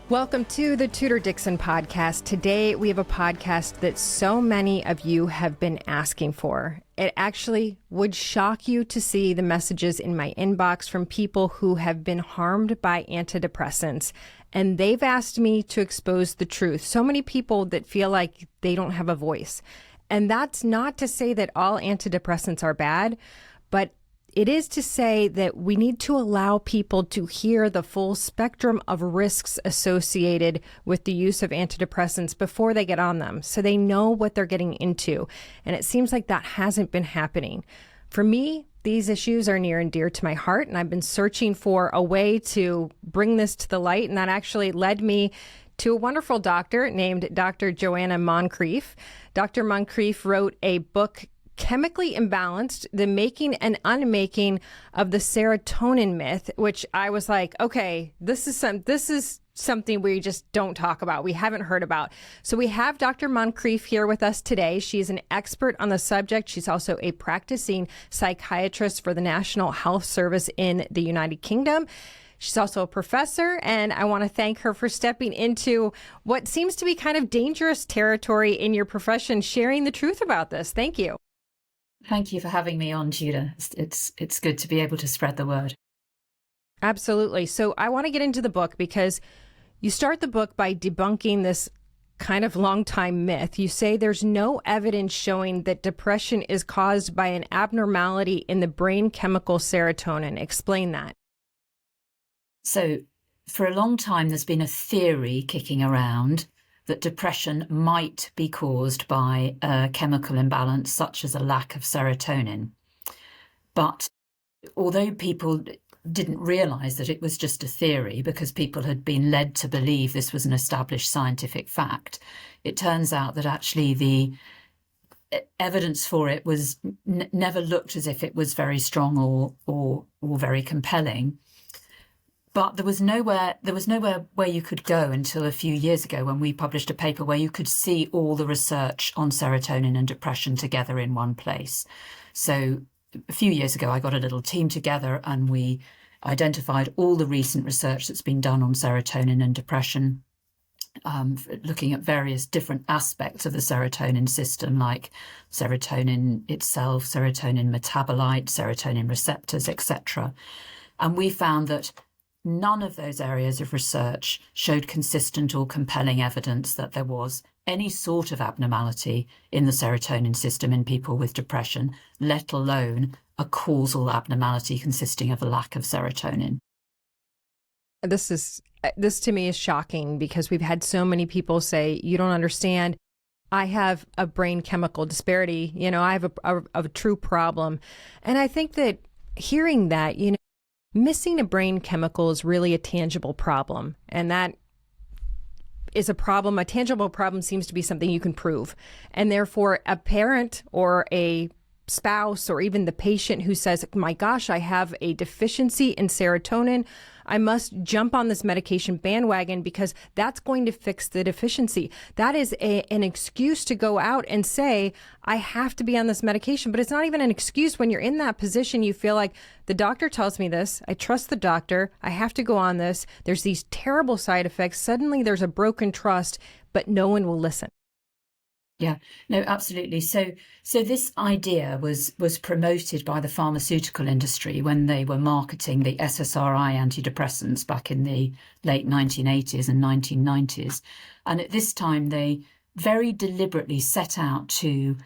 Welcome to the Tudor Dixon Podcast. Today, we have a podcast that so many of you have been asking for. It actually would shock you to see the messages in my inbox from people who have been harmed by antidepressants. And they've asked me to expose the truth. So many people that feel like they don't have a voice. And that's not to say that all antidepressants are bad, but it is to say that we need to allow people to hear the full spectrum of risks associated with the use of antidepressants before they get on them, so they know what they're getting into. And it seems like that hasn't been happening. For me, these issues are near and dear to my heart, and I've been searching for a way to bring this to the light, and that actually led me to a wonderful doctor named Dr. Joanna Moncrieff. Dr. Moncrieff wrote a book, Chemically Imbalanced, the making and unmaking of the serotonin myth, which I was like, okay, this is something we just don't talk about. We haven't heard about. So we have Dr. Moncrieff here with us today. She's an expert on the subject. She's also a practicing psychiatrist for the National Health Service in the United Kingdom. She's also a professor, and I want to thank her for stepping into what seems to be kind of dangerous territory in your profession, sharing the truth about this. Thank you. Thank you for having me on, Tudor. It's good to be able to spread the word. Absolutely. So I want to get into the book because you start the book by debunking this kind of long time myth. You say there's no evidence showing that depression is caused by an abnormality in the brain chemical serotonin. Explain that. So for a long time, there's been a theory kicking around that depression might be caused by a chemical imbalance, such as a lack of serotonin. But although people didn't realise that it was just a theory because people had been led to believe this was an established scientific fact, it turns out that actually the evidence for it was never looked as if it was very strong or very compelling. But there was nowhere where you could go until a few years ago when we published a paper where you could see all the research on serotonin and depression together in one place. So a few years ago, I got a little team together and we identified all the recent research that's been done on serotonin and depression, looking at various different aspects of the serotonin system, like serotonin itself, serotonin metabolite, serotonin receptors, etc. And we found that none of those areas of research showed consistent or compelling evidence that there was any sort of abnormality in the serotonin system in people with depression, let alone a causal abnormality consisting of a lack of serotonin. This to me is shocking because we've had so many people say, you don't understand. I have a brain chemical disparity. I have a true problem. And I think that hearing that, missing a brain chemical is really a tangible problem. And that is a problem. A tangible problem seems to be something you can prove. And therefore, a parent or a spouse or even the patient who says, my gosh, I have a deficiency in serotonin, I must jump on this medication bandwagon because that's going to fix the deficiency. That is an excuse to go out and say, I have to be on this medication. But it's not even an excuse when you're in that position. You feel like the doctor tells me this. I trust the doctor. I have to go on this. There's these terrible side effects. Suddenly there's a broken trust, but no one will listen. Yeah, no, absolutely. So this idea was promoted by the pharmaceutical industry when they were marketing the SSRI antidepressants back in the late 1980s and 1990s. And at this time, they very deliberately set out to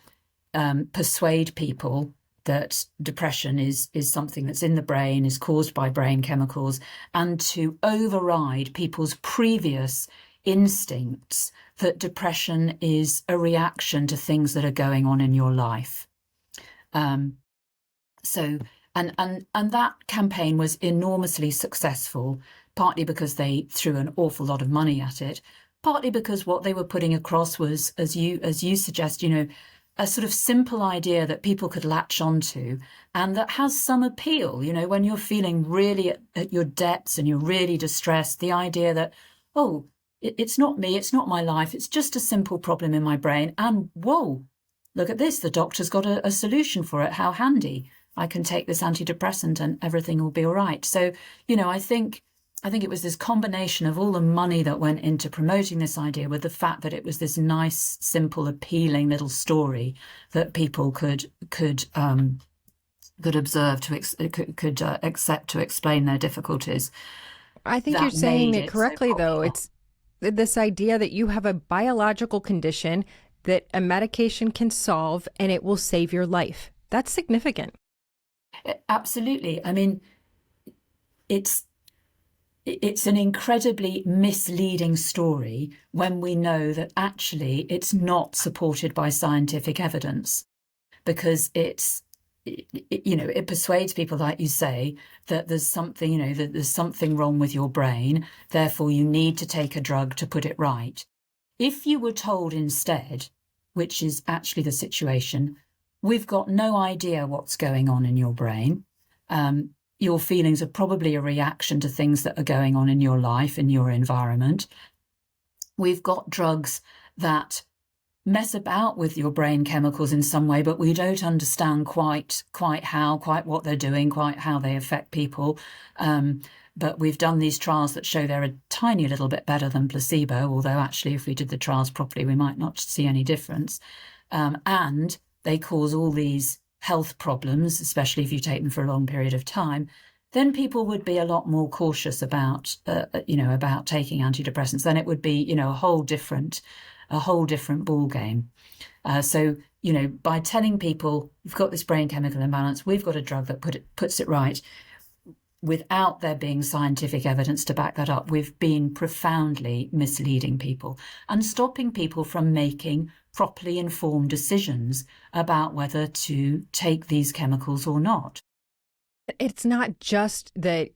persuade people that depression is something that's in the brain, is caused by brain chemicals, and to override people's previous instincts that depression is a reaction to things that are going on in your life. And that campaign was enormously successful, partly because they threw an awful lot of money at it, partly because what they were putting across was, as you suggest, a sort of simple idea that people could latch onto and that has some appeal. When you're feeling really at your depths and you're really distressed, the idea that, oh, it's not me, it's not my life, it's just a simple problem in my brain. And whoa, look at this, the doctor's got a solution for it. How handy. I can take this antidepressant and everything will be all right. So, I think I think it was this combination of all the money that went into promoting this idea with the fact that it was this nice, simple, appealing little story that people could observe could accept to explain their difficulties. I think you're saying it correctly, though. It's this idea that you have a biological condition that a medication can solve and it will save your life. That's significant. Absolutely. I mean, it's an incredibly misleading story when we know that actually it's not supported by scientific evidence, because it persuades people, like you say, that there's something, that there's something wrong with your brain, therefore you need to take a drug to put it right. If you were told instead, which is actually the situation, we've got no idea what's going on in your brain. Your feelings are probably a reaction to things that are going on in your life, in your environment. We've got drugs that mess about with your brain chemicals in some way, but we don't understand quite what they're doing, quite how they affect people. But we've done these trials that show they're a tiny little bit better than placebo, although actually if we did the trials properly, we might not see any difference. And they cause all these health problems, especially if you take them for a long period of time. Then people would be a lot more cautious about taking antidepressants. Then it would be, a whole different ball game. So by telling people you've got this brain chemical imbalance, we've got a drug that puts it right, without there being scientific evidence to back that up, we've been profoundly misleading people and stopping people from making properly informed decisions about whether to take these chemicals or not. It's not just that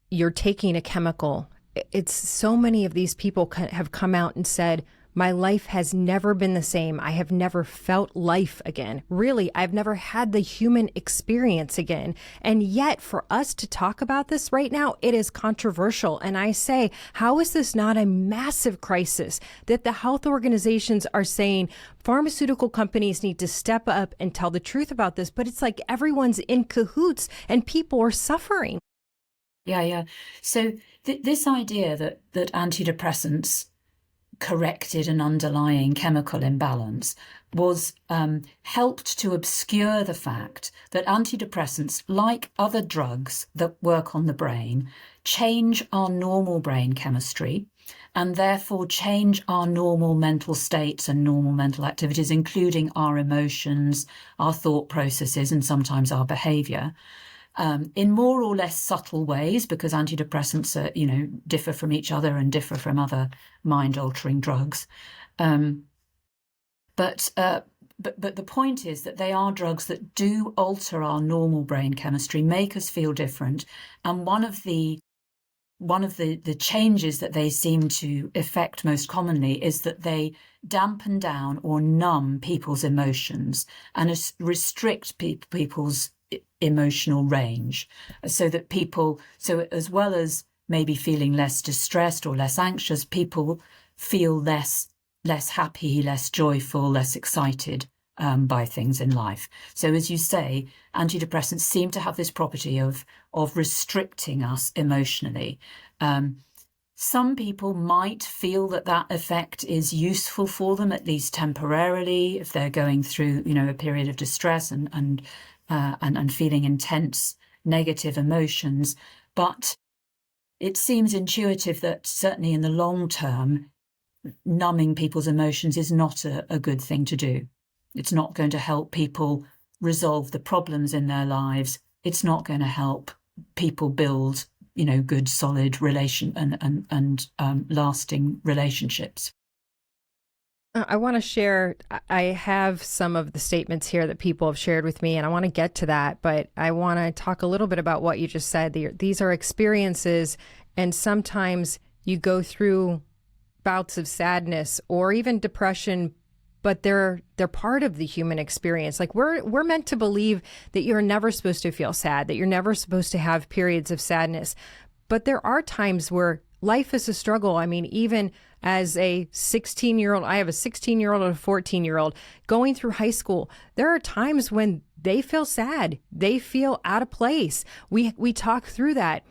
you're taking a chemical. It's so many of these people have come out and said, my life has never been the same. I have never felt life again. Really, I've never had the human experience again. And yet for us to talk about this right now, it is controversial. And I say, how is this not a massive crisis that the health organizations are saying pharmaceutical companies need to step up and tell the truth about this? But it's like everyone's in cahoots and people are suffering. Yeah. So this idea that antidepressants corrected an underlying chemical imbalance was helped to obscure the fact that antidepressants, like other drugs that work on the brain, change our normal brain chemistry and therefore change our normal mental states and normal mental activities, including our emotions, our thought processes, and sometimes our behaviour. In more or less subtle ways, because antidepressants differ from each other and differ from other mind-altering drugs. But the point is that they are drugs that do alter our normal brain chemistry, make us feel different. And one of the changes that they seem to effect most commonly is that they dampen down or numb people's emotions and restrict people's emotional range, so that as well as maybe feeling less distressed or less anxious, people feel less happy, less joyful, less excited by things in life. So as you say, antidepressants seem to have this property of restricting us emotionally. Some people might feel that effect is useful for them, at least temporarily, if they're going through a period of distress and feeling intense negative emotions. But it seems intuitive that certainly in the long term, numbing people's emotions is not a good thing to do. It's not going to help people resolve the problems in their lives. It's not going to help people build, good, solid and lasting relationships. I want to share, I have some of the statements here that people have shared with me, and I want to get to that, but I want to talk a little bit about what you just said. These are experiences, and sometimes you go through bouts of sadness or even depression, but they're part of the human experience. Like we're meant to believe that you're never supposed to feel sad, that you're never supposed to have periods of sadness. But there are times where life is a struggle. I mean, even as a 16-year-old, I have a 16-year-old and a 14-year-old going through high school. There are times when they feel sad. They feel out of place. We talk through that.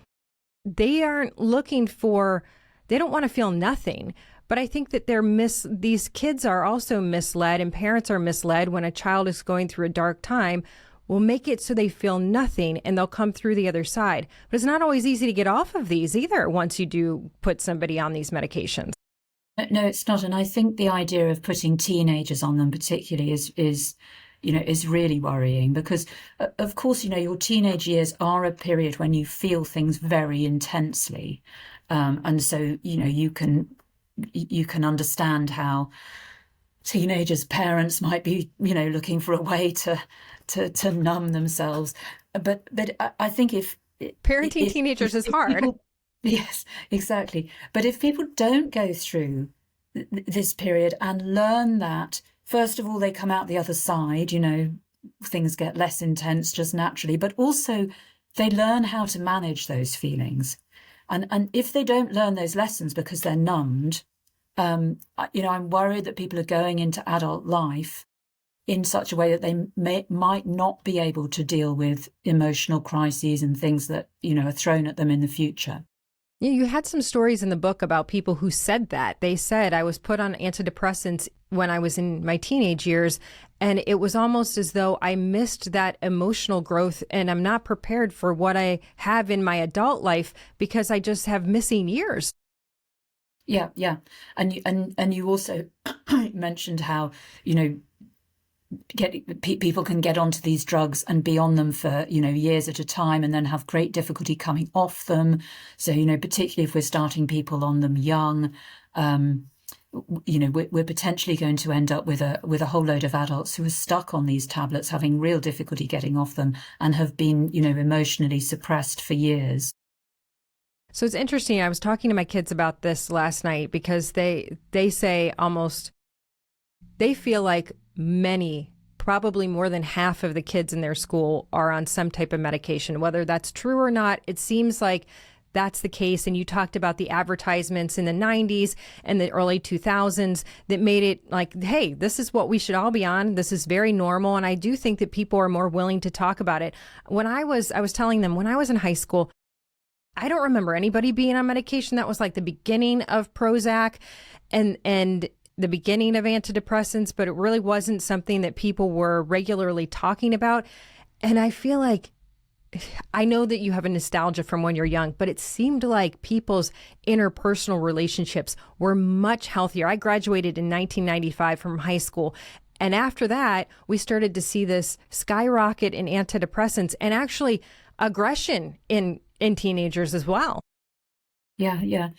they aren't looking for, they don't want to feel nothing. But I think that these kids are also misled, and parents are misled when a child is going through a dark time. We'll make it so they feel nothing and they'll come through the other side. But it's not always easy to get off of these either once you do put somebody on these medications. No, it's not. And I think the idea of putting teenagers on them particularly is really worrying, because of course, your teenage years are a period when you feel things very intensely. And so, you can understand how teenagers' parents might be, looking for a way to numb themselves. But I think if parenting teenagers is hard. Yes, exactly. But if people don't go through this period and learn that, first of all, they come out the other side, things get less intense just naturally, but also they learn how to manage those feelings. And if they don't learn those lessons because they're numbed, I'm worried that people are going into adult life in such a way that they might not be able to deal with emotional crises and things that, are thrown at them in the future. You had some stories in the book about people who said that. They said, I was put on antidepressants when I was in my teenage years, and it was almost as though I missed that emotional growth, and I'm not prepared for what I have in my adult life because I just have missing years. Yeah. And you also mentioned how, people can get onto these drugs and be on them for years at a time and then have great difficulty coming off them. So particularly if we're starting people on them young, we're potentially going to end up with a whole load of adults who are stuck on these tablets, having real difficulty getting off them, and have been emotionally suppressed for years. So it's interesting. I was talking to my kids about this last night because they say they feel like many, probably more than half of the kids in their school are on some type of medication. Whether that's true or not, it seems like that's the case. And you talked about the advertisements in the 90s and the early 2000s that made it like, hey, this is what we should all be on. This is very normal. And I do think that people are more willing to talk about it. I was telling them when I was in high school, I don't remember anybody being on medication. That was like the beginning of Prozac and the beginning of antidepressants, but it really wasn't something that people were regularly talking about. And I feel like, I know that you have a nostalgia from when you're young, but it seemed like people's interpersonal relationships were much healthier. I graduated in 1995 from high school. And after that, we started to see this skyrocket in antidepressants and actually aggression in teenagers as well. Yeah.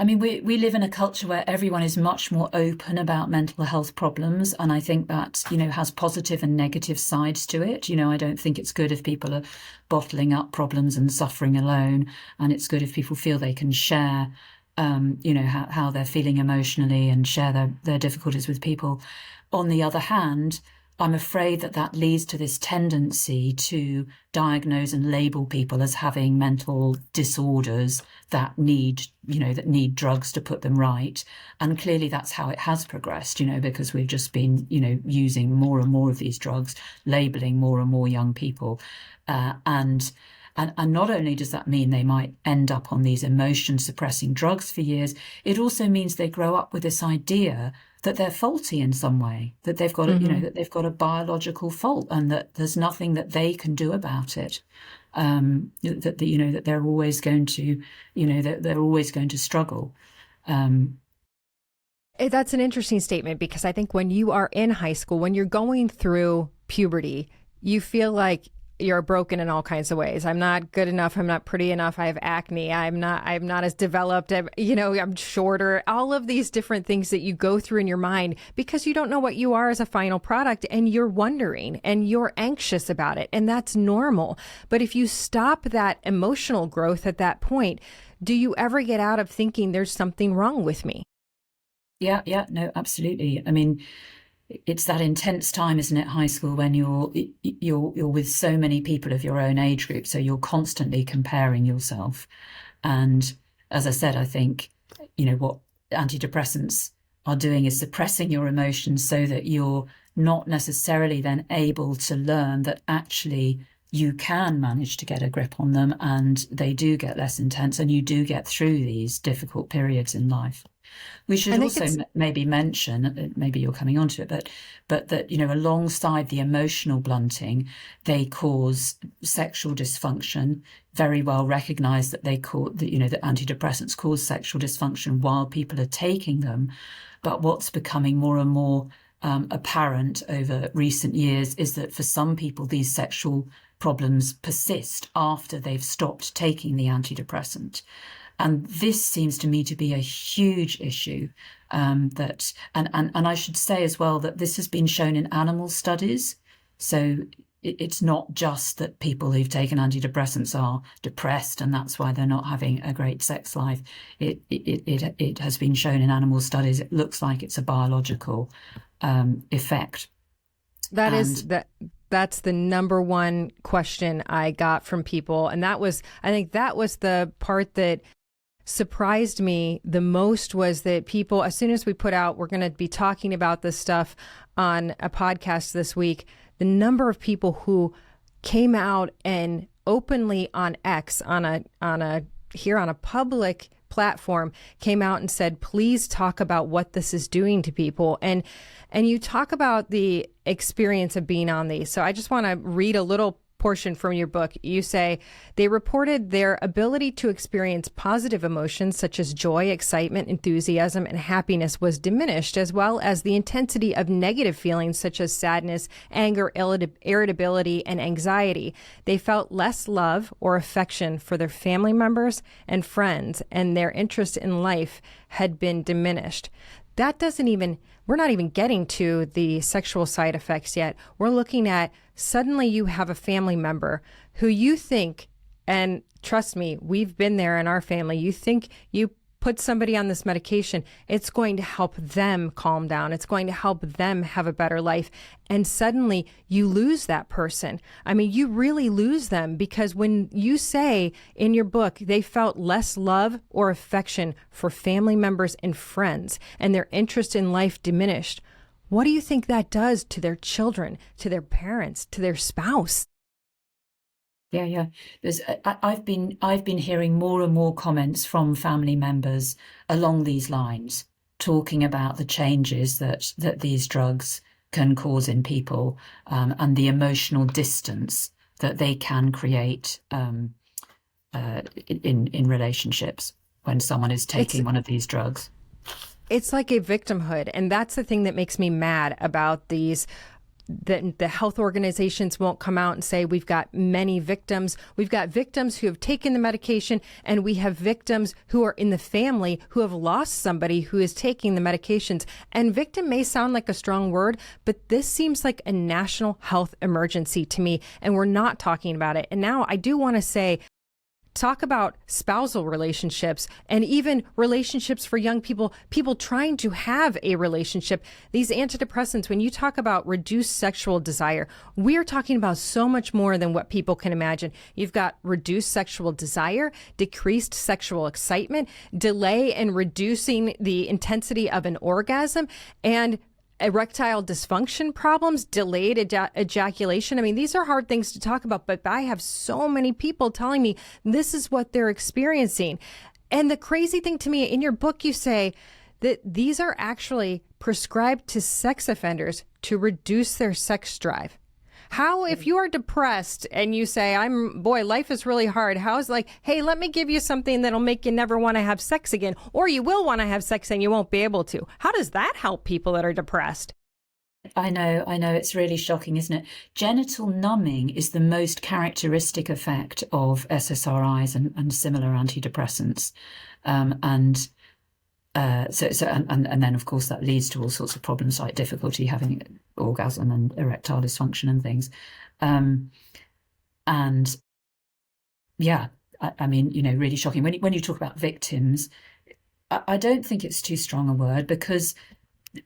I mean, we live in a culture where everyone is much more open about mental health problems. And I think that, has positive and negative sides to it. I don't think it's good if people are bottling up problems and suffering alone. And it's good if people feel they can share, how they're feeling emotionally and share their difficulties with people. On the other hand, I'm afraid that leads to this tendency to diagnose and label people as having mental disorders that need drugs to put them right. And clearly that's how it has progressed, because we've just been, using more and more of these drugs, labeling more and more young people. And not only does that mean they might end up on these emotion suppressing drugs for years, it also means they grow up with this idea that they're faulty in some way, that they've got that they've got a biological fault, and that there's nothing that they can do about it. That they're always going to, that they're always going to struggle. That's an interesting statement, because I think when you are in high school, when you're going through puberty, you feel like you're broken in all kinds of ways. I'm not good enough. I'm not pretty enough. I have acne. I'm not as developed. I'm shorter. All of these different things that you go through in your mind because you don't know what you are as a final product, and you're wondering and you're anxious about it. And that's normal. But if you stop that emotional growth at that point, do you ever get out of thinking there's something wrong with me? Yeah, no, absolutely. I mean, it's that intense time, isn't it, high school, when you're with so many people of your own age group, so you're constantly comparing yourself. And as I said, I think what antidepressants are doing is suppressing your emotions so that you're not necessarily then able to learn that actually you can manage to get a grip on them, and they do get less intense, and you do get through these difficult periods in life. We should also maybe mention, maybe you're coming onto it, but that, alongside the emotional blunting, they cause sexual dysfunction. Very well recognized that that antidepressants cause sexual dysfunction while people are taking them. But what's becoming more and more apparent over recent years is that for some people, these sexual problems persist after they've stopped taking the antidepressant. And this seems to me to be a huge issue. And I should say as well that this has been shown in animal studies. So it's not just that people who've taken antidepressants are depressed and that's why they're not having a great sex life. It has been shown in animal studies. It looks like it's a biological effect. That's the number one question I got from people. And I think that was the part that surprised me the most, was that people, as soon as we put out, we're going to be talking about this stuff on a podcast this week, the number of people who came out and openly on X, on a public platform, came out and said, please talk about what this is doing to people. And you talk about the experience of being on these. So I just want to read a little portion from your book. You say, they reported their ability to experience positive emotions such as joy, excitement, enthusiasm, and happiness was diminished, as well as the intensity of negative feelings such as sadness, anger, irritability, and anxiety. They felt less love or affection for their family members and friends, and their interest in life had been diminished. We're not even getting to the sexual side effects yet. We're looking at, suddenly you have a family member who you think, and trust me, we've been there in our family, you think you put somebody on this medication, it's going to help them calm down. It's going to help them have a better life. And suddenly you lose that person. I mean, you really lose them, because when you say in your book, they felt less love or affection for family members and friends, and their interest in life diminished. What do you think that does to their children, to their parents, to their spouse? Yeah. I've been hearing more and more comments from family members along these lines, talking about the changes that these drugs can cause in people, and the emotional distance that they can create in relationships when someone is taking one of these drugs. It's like a victimhood, and that's the thing that makes me mad about these. The health organizations won't come out and say, we've got many victims. We've got victims who have taken the medication, and we have victims who are in the family who have lost somebody who is taking the medications. And victim may sound like a strong word, but this seems like a national health emergency to me, and we're not talking about it. And now I do want to say, talk about spousal relationships and even relationships for young people trying to have a relationship. These antidepressants, when you talk about reduced sexual desire, we're talking about so much more than what people can imagine. You've got reduced sexual desire, decreased sexual excitement, delay in reducing the intensity of an orgasm, and erectile dysfunction problems, delayed ejaculation. I mean, these are hard things to talk about, but I have so many people telling me this is what they're experiencing. And the crazy thing to me, in your book, you say that these are actually prescribed to sex offenders to reduce their sex drive. How, if you are depressed and you say, life is really hard, how's hey, let me give you something that'll make you never want to have sex again, or you will want to have sex and you won't be able to. How does that help people that are depressed? I know. It's really shocking, isn't it? Genital numbing is the most characteristic effect of SSRIs and similar antidepressants. And then of course that leads to all sorts of problems like difficulty having orgasm and erectile dysfunction and things. Really shocking. When you talk about victims, I don't think it's too strong a word, because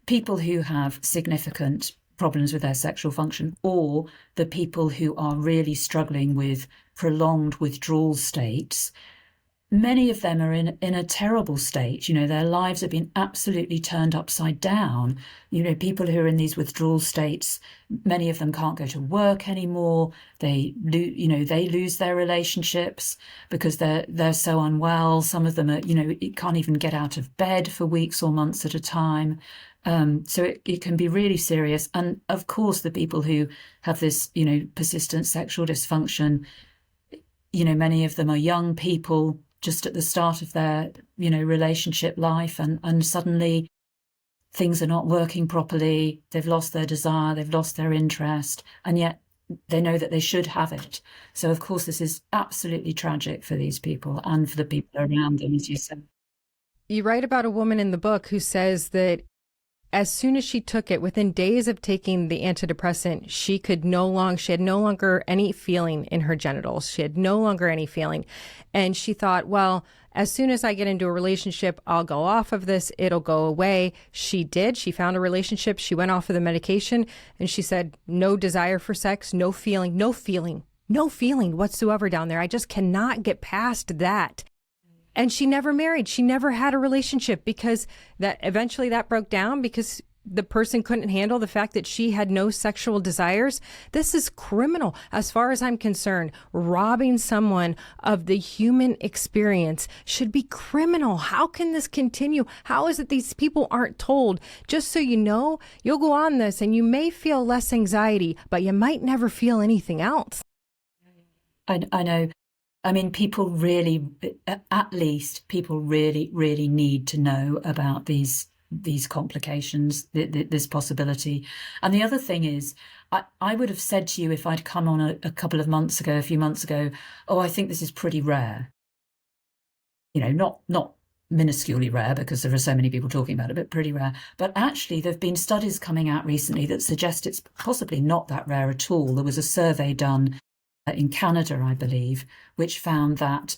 people who have significant problems with their sexual function, or the people who are really struggling with prolonged withdrawal states, many of them are in a terrible state. Their lives have been absolutely turned upside down. People who are in these withdrawal states, many of them can't go to work anymore. They lose their relationships because they're so unwell. Some of them are, can't even get out of bed for weeks or months at a time. So it can be really serious. And of course, the people who have this, persistent sexual dysfunction, many of them are young people just at the start of their, relationship life, and suddenly things are not working properly. They've lost their desire, they've lost their interest, and yet they know that they should have it. So of course, this is absolutely tragic for these people and for the people around them, as you said. You write about a woman in the book who says that as soon as she took it, within days of taking the antidepressant, she had no longer any feeling in her genitals. She had no longer any feeling. And she thought, well, as soon as I get into a relationship, I'll go off of this. It'll go away. She did. She found a relationship. She went off of the medication, and she said, no desire for sex, no feeling whatsoever down there. I just cannot get past that. And she never married. She never had a relationship because that eventually that broke down because the person couldn't handle the fact that she had no sexual desires. This is criminal as far as I'm concerned. Robbing someone of the human experience should be criminal. How can this continue? How is it these people aren't told? Just so you know, you'll go on this and you may feel less anxiety, but you might never feel anything else. I know. I mean, people really need to know about these complications, this possibility. And the other thing is, I would have said to you if I'd come on a few months ago, oh, I think this is pretty rare. Not minusculely rare because there are so many people talking about it, but pretty rare. But actually, there have been studies coming out recently that suggest it's possibly not that rare at all. There was a survey done in Canada, I believe, which found that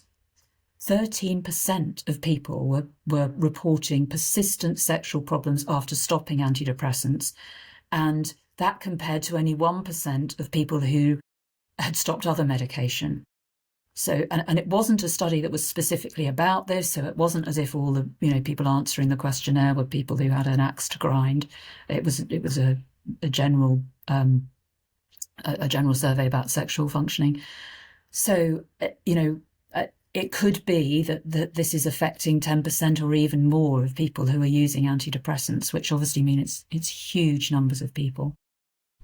13% of people were reporting persistent sexual problems after stopping antidepressants. And that compared to only 1% of people who had stopped other medication. So, and it wasn't a study that was specifically about this. So it wasn't as if all the, people answering the questionnaire were people who had an axe to grind. It was a general, a general survey about sexual functioning. So, it could be that this is affecting 10% or even more of people who are using antidepressants, which obviously means it's huge numbers of people.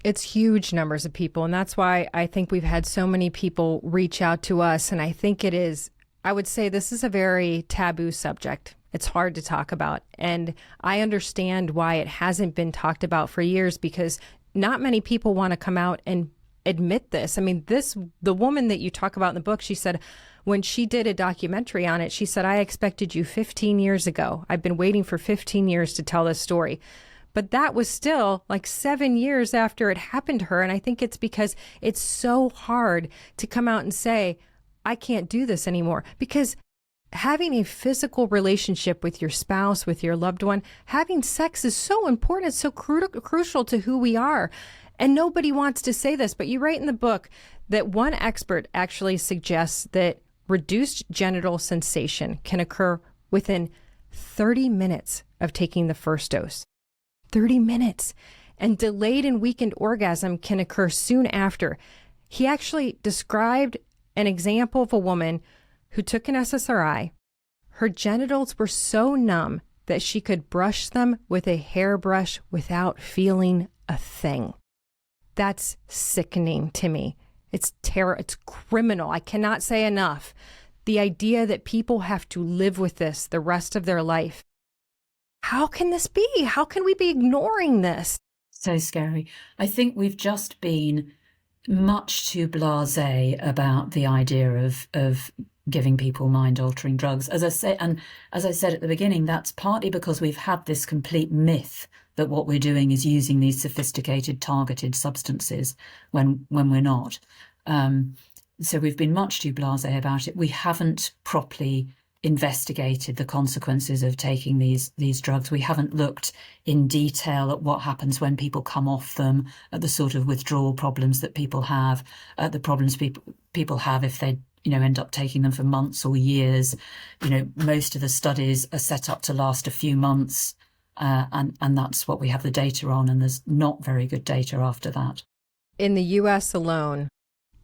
It's huge numbers of people. And that's why I think we've had so many people reach out to us. And I think I would say this is a very taboo subject. It's hard to talk about. And I understand why it hasn't been talked about for years, because not many people want to come out and admit this. I mean, the woman that you talk about in the book, she said when she did a documentary on it, she said, I expected you 15 years ago. I've been waiting for 15 years to tell this story. But that was still like 7 years after it happened to her. And I think it's because it's so hard to come out and say, I can't do this anymore. Because having a physical relationship with your spouse, with your loved one, having sex is so important. It's so crucial to who we are. And nobody wants to say this, but you write in the book that one expert actually suggests that reduced genital sensation can occur within 30 minutes of taking the first dose. 30 minutes. And delayed and weakened orgasm can occur soon after. He actually described an example of a woman who took an SSRI. Her genitals were so numb that she could brush them with a hairbrush without feeling a thing. That's sickening to me. It's terror. It's criminal. I cannot say enough. The idea that people have to live with this the rest of their life. How can this be? How can we be ignoring this? So scary. I think we've just been much too blasé about the idea of giving people mind-altering drugs. As I said at the beginning, that's partly because we've had this complete myth that what we're doing is using these sophisticated, targeted substances when we're not. So we've been much too blasé about it. We haven't properly investigated the consequences of taking these drugs. We haven't looked in detail at what happens when people come off them, at the sort of withdrawal problems that people have, at the problems people have if end up taking them for months or years. Most of the studies are set up to last a few months, and that's what we have the data on, and there's not very good data after that. In the US alone,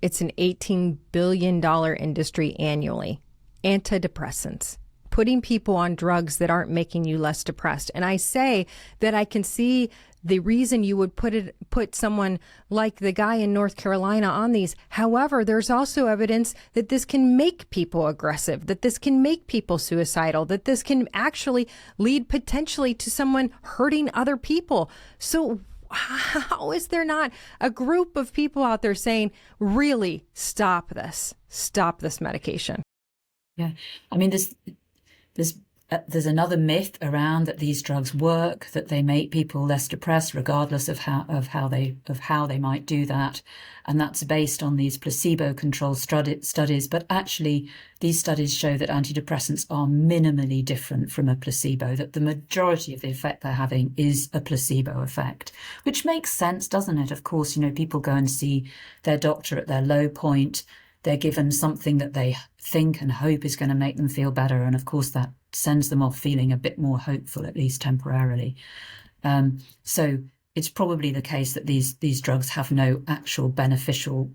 it's an $18 billion industry annually. Antidepressants, putting people on drugs that aren't making you less depressed. And I say that I can see the reason you would put someone like the guy in North Carolina on these. However, there's also evidence that this can make people aggressive, that this can make people suicidal, that this can actually lead potentially to someone hurting other people. So how is there not a group of people out there saying, really stop this medication? Yeah. I mean, there's another myth around that these drugs work, that they make people less depressed, regardless of how they might do that, and that's based on these placebo-controlled studies. But actually, these studies show that antidepressants are minimally different from a placebo. That the majority of the effect they're having is a placebo effect, which makes sense, doesn't it? Of course, people go and see their doctor at their low point. They're given something that they think and hope is going to make them feel better. And of course, that sends them off feeling a bit more hopeful, at least temporarily. So it's probably the case that these drugs have no actual beneficial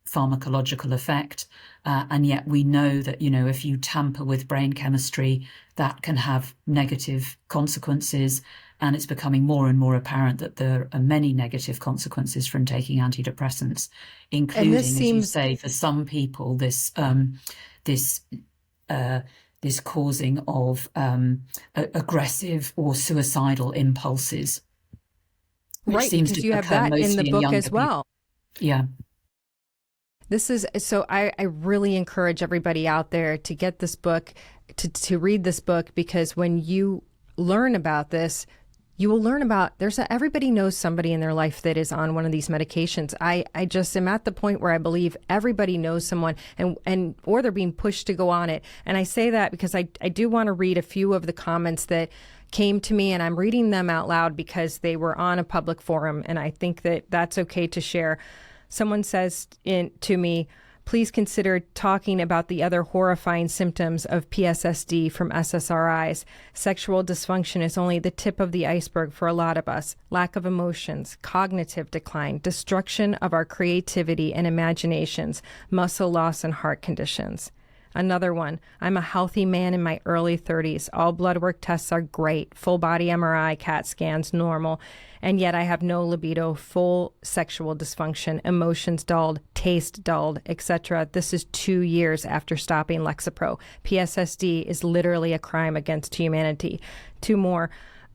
pharmacological effect. And yet we know that, if you tamper with brain chemistry, that can have negative consequences. And it's becoming more and more apparent that there are many negative consequences from taking antidepressants, including, as you say, for some people, this causing of aggressive or suicidal impulses, which right? Seems because to you have that in the book as well. People. Yeah. This is so. I really encourage everybody out there to get this book, to read this book, because when you learn about this, you will learn about everybody knows somebody in their life that is on one of these medications. I just am at the point where I believe everybody knows someone or they're being pushed to go on it. And I say that because I do want to read a few of the comments that came to me, and I'm reading them out loud because they were on a public forum, and I think that that's okay to share. Someone says to me, please consider talking about the other horrifying symptoms of PSSD from SSRIs. Sexual dysfunction is only the tip of the iceberg for a lot of us. Lack of emotions, cognitive decline, destruction of our creativity and imaginations, muscle loss, and heart conditions. Another one, I'm a healthy man in my early 30s. All blood work tests are great. Full body MRI, CAT scans, normal. And yet I have no libido, full sexual dysfunction, emotions dulled, taste dulled, etc. This is 2 years after stopping Lexapro. PSSD is literally a crime against humanity. Two more.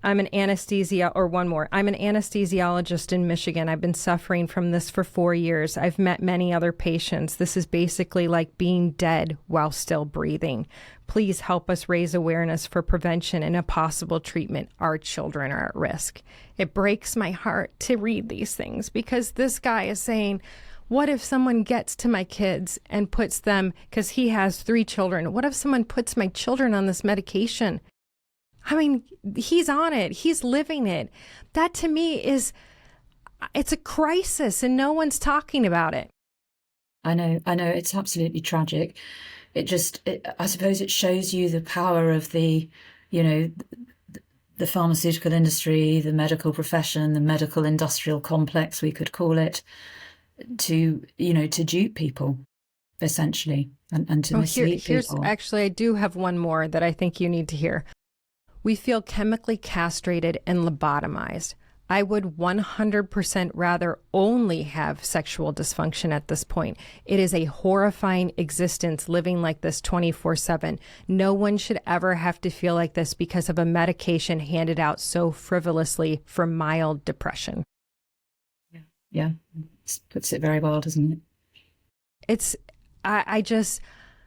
I'm an anesthesiologist in Michigan. I've been suffering from this for 4 years. I've met many other patients. This is basically like being dead while still breathing. Please help us raise awareness for prevention and a possible treatment. Our children are at risk. It breaks my heart to read these things because this guy is saying, what if someone gets to my kids and puts them, because he has 3 children, what if someone puts my children on this medication? I mean, he's on it. He's living it. That to me it's a crisis and no one's talking about it. I know. It's absolutely tragic. I suppose it shows you the power of the pharmaceutical industry, the medical profession, the medical industrial complex, we could call it, to dupe people, essentially, and to mislead people. Actually, I do have one more that I think you need to hear. We feel chemically castrated and lobotomized. I would 100% rather only have sexual dysfunction at this point. It is a horrifying existence living like this 24/7. No one should ever have to feel like this because of a medication handed out so frivolously for mild depression. Yeah. Puts it very well, doesn't it?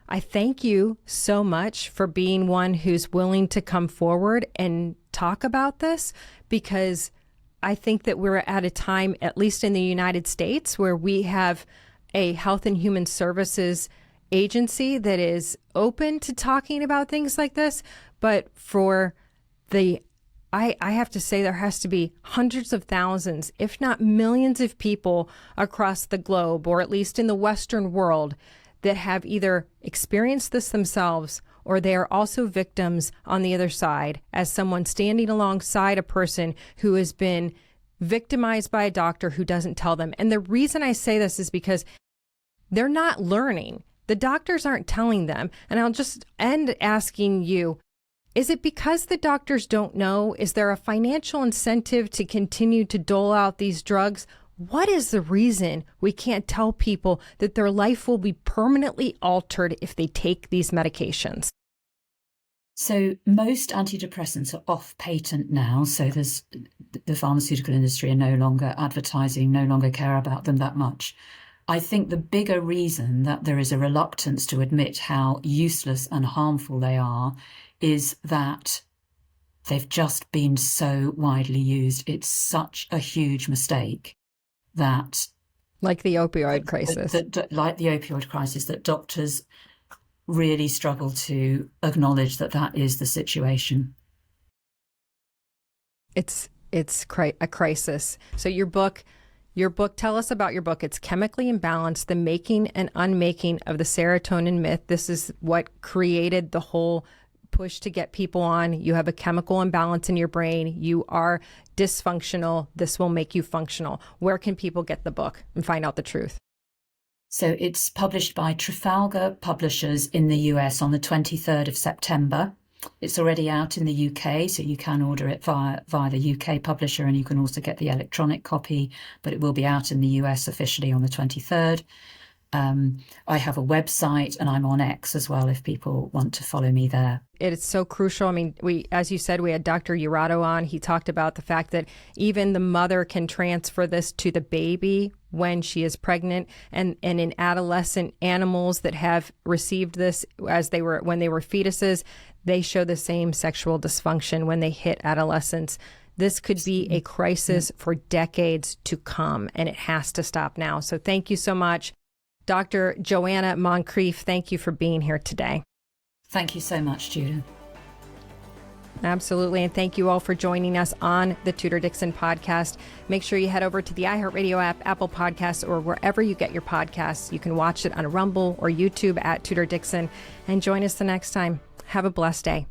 I thank you so much for being one who's willing to come forward and talk about this, because I think that we're at a time, at least in the United States, where we have a Health and Human Services agency that is open to talking about things like this. But I have to say there has to be hundreds of thousands, if not millions of people across the globe, or at least in the Western world, that have either experienced this themselves or they are also victims on the other side as someone standing alongside a person who has been victimized by a doctor who doesn't tell them. And the reason I say this is because they're not learning. The doctors aren't telling them. And I'll just end asking you, is it because the doctors don't know? Is there a financial incentive to continue to dole out these drugs? What is the reason we can't tell people that their life will be permanently altered if they take these medications? So most antidepressants are off patent now. So there's the pharmaceutical industry are no longer advertising, no longer care about them that much. I think the bigger reason that there is a reluctance to admit how useless and harmful they are is that they've just been so widely used. It's such a huge mistake that... Like the opioid crisis. Like the opioid crisis, that doctors really struggle to acknowledge that that is the situation. It's a crisis. So your book, tell us about your book. It's Chemically Imbalanced, The Making and Unmaking of the Serotonin Myth. This is what created the whole push to get people on. You have a chemical imbalance in your brain. You are dysfunctional. This will make you functional. Where can people get the book and find out the truth? So it's published by Trafalgar Publishers in the US on the 23rd of September. It's already out in the UK, so you can order it via the UK publisher, and you can also get the electronic copy, but it will be out in the US officially on the 23rd. I have a website, and I'm on X as well if people want to follow me there. It's so crucial. I mean, as you said, we had Dr. Urato on. He talked about the fact that even the mother can transfer this to the baby when she is pregnant, and in adolescent animals that have received this when they were fetuses, they show the same sexual dysfunction when they hit adolescence. This could be a crisis for decades to come, and it has to stop now. So thank you so much. Dr. Joanna Moncrieff, thank you for being here today. Thank you so much, Tudor. Absolutely. And thank you all for joining us on the Tudor Dixon Podcast. Make sure you head over to the iHeartRadio app, Apple Podcasts, or wherever you get your podcasts. You can watch it on Rumble or YouTube at Tudor Dixon. And join us the next time. Have a blessed day.